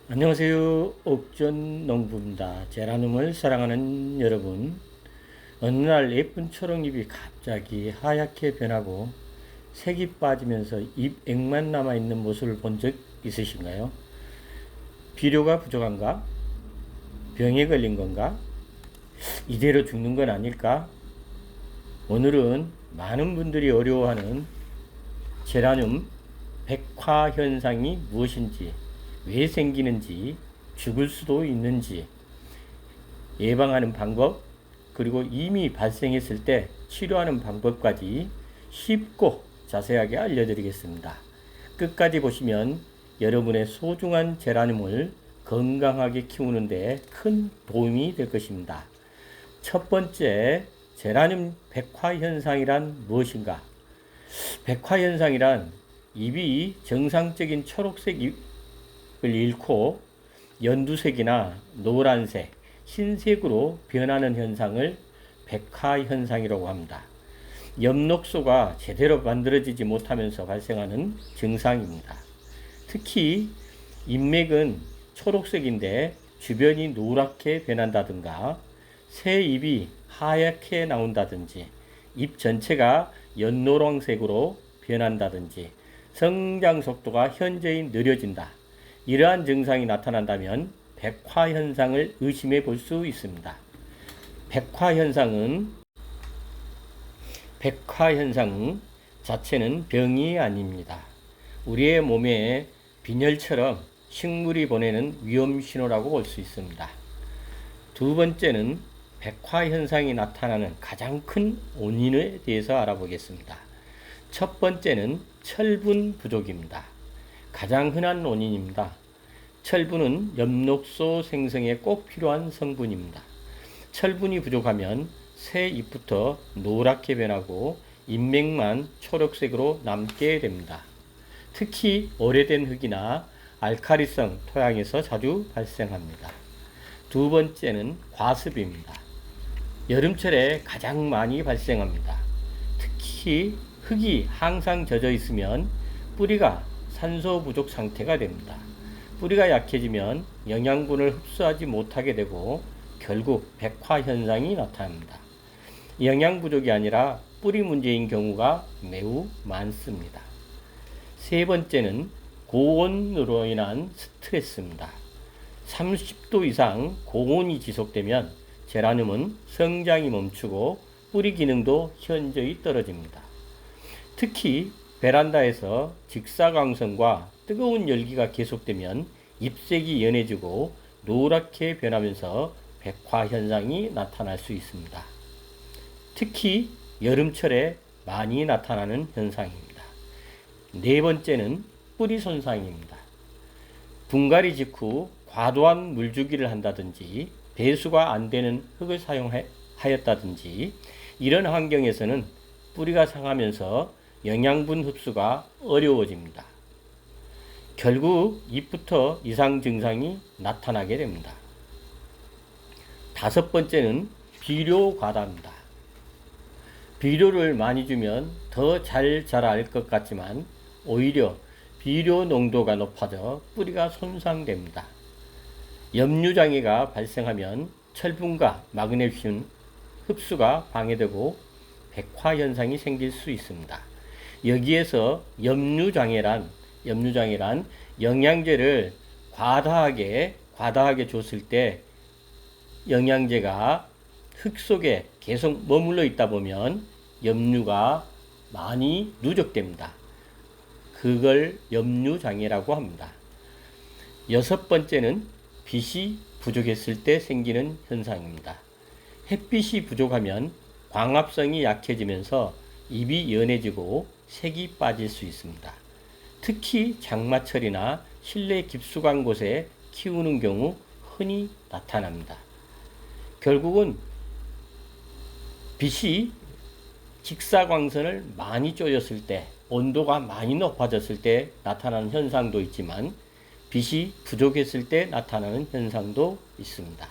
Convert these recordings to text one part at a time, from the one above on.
안녕하세요. 옥전 농부입니다. 제라늄을 사랑하는 여러분, 어느 날 예쁜 초록잎이 갑자기 하얗게 변하고 색이 빠지면서 잎액만 남아있는 모습을 본 적 있으신가요? 비료가 부족한가? 병에 걸린 건가? 이대로 죽는 건 아닐까? 오늘은 많은 분들이 어려워하는 제라늄 백화 현상이 무엇인지, 왜 생기는지, 죽을 수도 있는지, 예방하는 방법, 그리고 이미 발생했을 때 치료하는 방법까지 쉽고 자세하게 알려드리겠습니다. 끝까지 보시면 여러분의 소중한 제라늄을 건강하게 키우는데 큰 도움이 될 것입니다. 첫 번째, 제라늄 백화현상이란 무엇인가? 백화현상이란 잎이 정상적인 초록색 잎을 잃고 연두색이나 노란색, 흰색으로 변하는 현상을 백화현상이라고 합니다. 엽록소가 제대로 만들어지지 못하면서 발생하는 증상입니다. 특히 잎맥은 초록색인데 주변이 노랗게 변한다든가 새 잎이 하얗게 나온다든지 잎 전체가 연노란색으로 변한다든지 성장 속도가 현저히 느려진다. 이러한 증상이 나타난다면 백화현상을 의심해 볼 수 있습니다. 백화현상은 백화현상 자체는 병이 아닙니다. 우리의 몸에 빈혈처럼 식물이 보내는 위험 신호라고 볼 수 있습니다. 두 번째는 백화현상이 나타나는 가장 큰 원인에 대해서 알아보겠습니다. 첫 번째는 철분 부족입니다. 가장 흔한 원인입니다. 철분은 엽록소 생성에 꼭 필요한 성분입니다. 철분이 부족하면 새 잎부터 노랗게 변하고 잎맥만 초록색으로 남게 됩니다. 특히 오래된 흙이나 알칼리성 토양에서 자주 발생합니다. 두 번째는 과습입니다. 여름철에 가장 많이 발생합니다. 특히 흙이 항상 젖어 있으면 뿌리가 산소 부족 상태가 됩니다. 뿌리가 약해지면 영양분을 흡수하지 못하게 되고 결국 백화 현상이 나타납니다. 영양 부족이 아니라 뿌리 문제인 경우가 매우 많습니다. 세 번째는 고온으로 인한 스트레스입니다. 30도 이상 고온이 지속되면 제라늄은 성장이 멈추고 뿌리 기능도 현저히 떨어집니다. 특히 베란다에서 직사광선과 뜨거운 열기가 계속되면 잎색이 연해지고 노랗게 변하면서 백화 현상이 나타날 수 있습니다. 특히 여름철에 많이 나타나는 현상입니다. 네 번째는 뿌리 손상입니다. 분갈이 직후 과도한 물주기를 한다든지 배수가 안 되는 흙을 사용하였다든지 이런 환경에서는 뿌리가 상하면서 영양분 흡수가 어려워집니다. 결국 잎부터 이상 증상이 나타나게 됩니다. 다섯 번째는 비료 과다입니다. 비료를 많이 주면 더 잘 자랄 것 같지만 오히려 비료 농도가 높아져 뿌리가 손상됩니다. 염류장애가 발생하면 철분과 마그네슘 흡수가 방해되고 백화 현상이 생길 수 있습니다. 여기에서 염류장애란 영양제를 과다하게 줬을 때 영양제가 흙 속에 계속 머물러 있다 보면 염류가 많이 누적됩니다. 그걸 염류장애라고 합니다. 여섯 번째는 빛이 부족했을 때 생기는 현상입니다. 햇빛이 부족하면 광합성이 약해지면서 잎이 연해지고 색이 빠질 수 있습니다. 특히 장마철이나 실내 깊숙한 곳에 키우는 경우 흔히 나타납니다. 결국은 빛이 직사광선을 많이 쬐었을 때, 온도가 많이 높아졌을 때 나타나는 현상도 있지만 빛이 부족했을 때 나타나는 현상도 있습니다.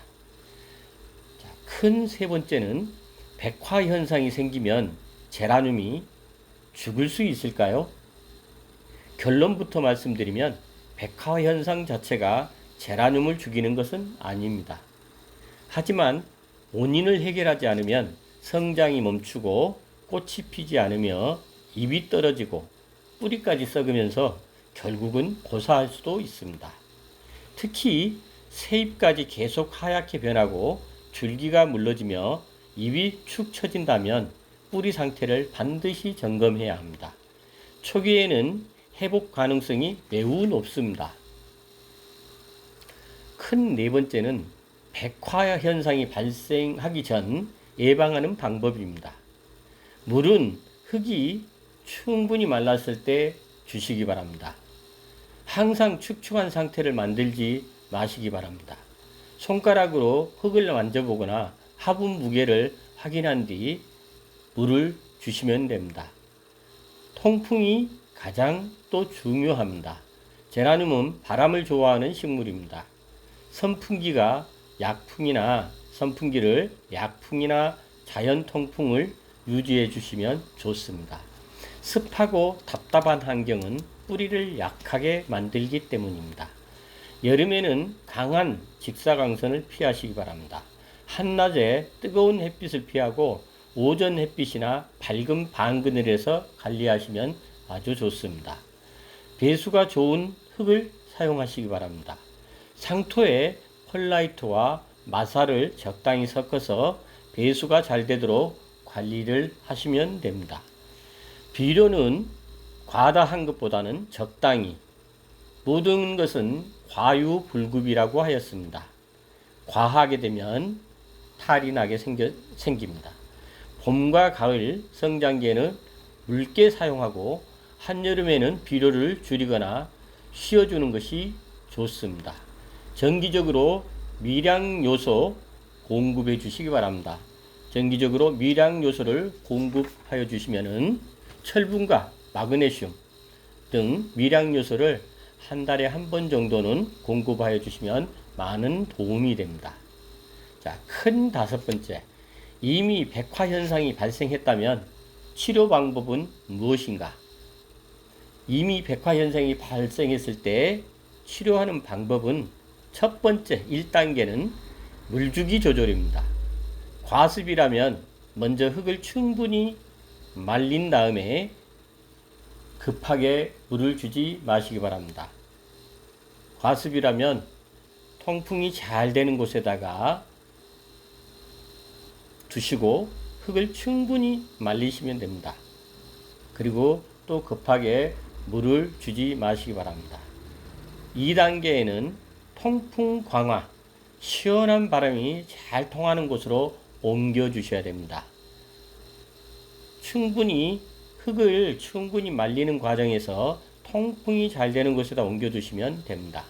큰 세 번째는 백화 현상이 생기면 제라늄이 죽을 수 있을까요? 결론부터 말씀드리면 백화 현상 자체가 제라늄을 죽이는 것은 아닙니다. 하지만 원인을 해결하지 않으면 성장이 멈추고 꽃이 피지 않으며 잎이 떨어지고 뿌리까지 썩으면서 결국은 고사할 수도 있습니다. 특히 새잎까지 계속 하얗게 변하고 줄기가 물러지며 잎이 축 처진다면 뿌리 상태를 반드시 점검해야 합니다. 초기에는 회복 가능성이 매우 높습니다. 큰 네 번째는 백화 현상이 발생하기 전 예방하는 방법입니다. 물은 흙이 충분히 말랐을 때 주시기 바랍니다. 항상 축축한 상태를 만들지 마시기 바랍니다. 손가락으로 흙을 만져보거나 화분 무게를 확인한 뒤 물을 주시면 됩니다. 통풍이 가장 또 중요합니다. 제라늄은 바람을 좋아하는 식물입니다. 선풍기를 약풍이나 자연 통풍을 유지해 주시면 좋습니다. 습하고 답답한 환경은 뿌리를 약하게 만들기 때문입니다. 여름에는 강한 직사광선을 피하시기 바랍니다. 한낮에 뜨거운 햇빛을 피하고 오전 햇빛이나 밝은 밤 그늘에서 관리하시면 아주 좋습니다. 배수가 좋은 흙을 사용하시기 바랍니다. 상토에 펄라이트와 마사를 적당히 섞어서 배수가 잘 되도록 관리를 하시면 됩니다. 비료는 과다한 것보다는 적당히, 모든 것은 과유불급이라고 하였습니다. 과하게 되면 탈이 나게 생깁니다. 봄과 가을 성장기에는 묽게 사용하고 한여름에는 비료를 줄이거나 쉬어주는 것이 좋습니다. 정기적으로 미량요소 공급해 주시기 바랍니다. 정기적으로 미량요소를 공급하여 주시면은 철분과 마그네슘 등 미량요소를 한 달에 한 번 정도는 공급하여 주시면 많은 도움이 됩니다. 자, 큰 다섯 번째. 이미 백화 현상이 발생했다면 치료 방법은 무엇인가? 이미 백화 현상이 발생했을 때 치료하는 방법은 첫 번째 1단계는 물주기 조절입니다. 과습이라면 먼저 흙을 충분히 말린 다음에 급하게 물을 주지 마시기 바랍니다. 과습이라면 통풍이 잘 되는 곳에다가 두시고 흙을 충분히 말리시면 됩니다. 그리고 또 급하게 물을 주지 마시기 바랍니다. 2단계에는 통풍 강화, 시원한 바람이 잘 통하는 곳으로 옮겨 주셔야 됩니다. 흙을 충분히 말리는 과정에서 통풍이 잘 되는 곳에다 옮겨 두시면 됩니다.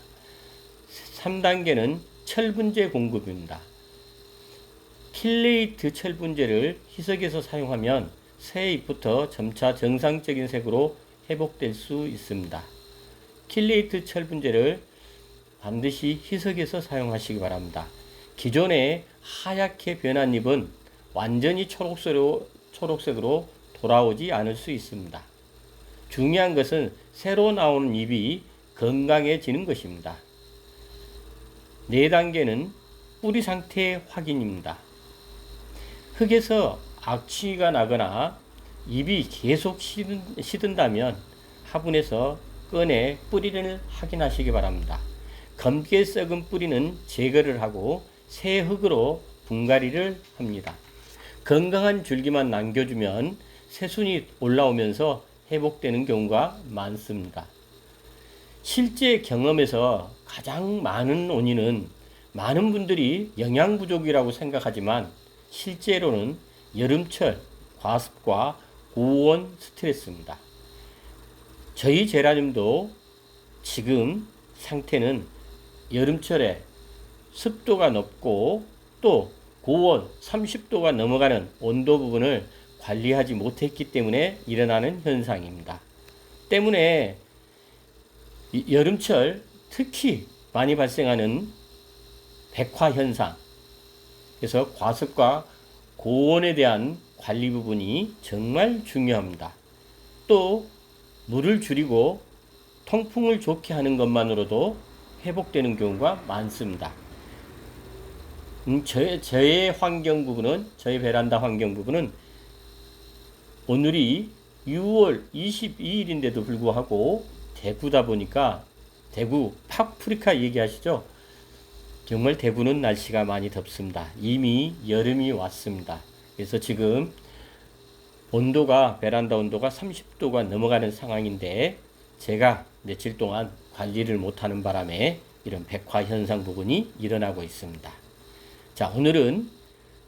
3단계는 철분제 공급입니다. 킬레이트 철분제를 희석해서 사용하면 새잎부터 점차 정상적인 색으로 회복될 수 있습니다. 킬레이트 철분제를 반드시 희석해서 사용하시기 바랍니다. 기존에 하얗게 변한 잎은 완전히 초록색으로 돌아오지 않을 수 있습니다. 중요한 것은 새로 나오는 잎이 건강해지는 것입니다. 4단계는 뿌리 상태 확인입니다. 흙에서 악취가 나거나 잎이 계속 시든다면 화분에서 꺼내 뿌리를 확인하시기 바랍니다. 검게 썩은 뿌리는 제거를 하고 새 흙으로 분갈이를 합니다. 건강한 줄기만 남겨주면 새순이 올라오면서 회복되는 경우가 많습니다. 실제 경험에서 가장 많은 원인은 많은 분들이 영양 부족이라고 생각하지만 실제로는 여름철 과습과 고온 스트레스입니다. 저희 제라늄도 지금 상태는 여름철에 습도가 높고 또 고온 30도가 넘어가는 온도 부분을 관리하지 못했기 때문에 일어나는 현상입니다. 때문에 여름철 특히 많이 발생하는 백화 현상, 그래서 과습과 고온에 대한 관리 부분이 정말 중요합니다. 또 물을 줄이고 통풍을 좋게 하는 것만으로도 회복되는 경우가 많습니다. 저의 환경 부분은, 저희 베란다 환경 부분은 오늘이 6월 22일인데도 불구하고 대구다 보니까, 대구 파프리카 얘기하시죠? 정말 대구는 날씨가 많이 덥습니다. 이미 여름이 왔습니다. 그래서 지금 온도가, 베란다 온도가 30도가 넘어가는 상황인데, 제가 며칠 동안 관리를 못하는 바람에 이런 백화 현상 부분이 일어나고 있습니다. 자, 오늘은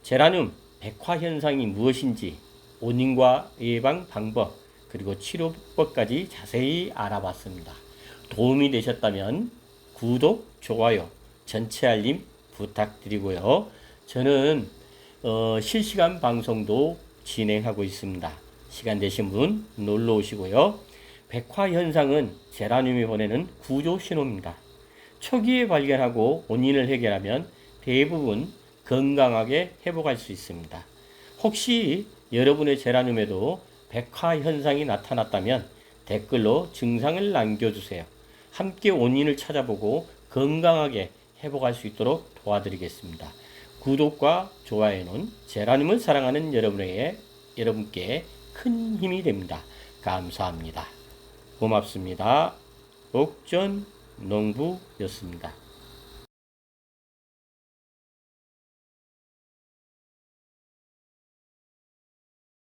제라늄 백화 현상이 무엇인지, 원인과 예방 방법, 그리고 치료법까지 자세히 알아봤습니다. 도움이 되셨다면 구독, 좋아요, 전체 알림 부탁드리고요. 저는 실시간 방송도 진행하고 있습니다. 시간 되신 분 놀러 오시고요. 백화 현상은 제라늄이 보내는 구조 신호입니다. 초기에 발견하고 원인을 해결하면 대부분 건강하게 회복할 수 있습니다. 혹시 여러분의 제라늄에도 백화 현상이 나타났다면 댓글로 증상을 남겨주세요. 함께 원인을 찾아보고 건강하게 회복할 수 있도록 도와드리겠습니다. 구독과 좋아요는 제라늄을 사랑하는 여러분께 큰 힘이 됩니다. 감사합니다. 고맙습니다. 옥전 농부였습니다.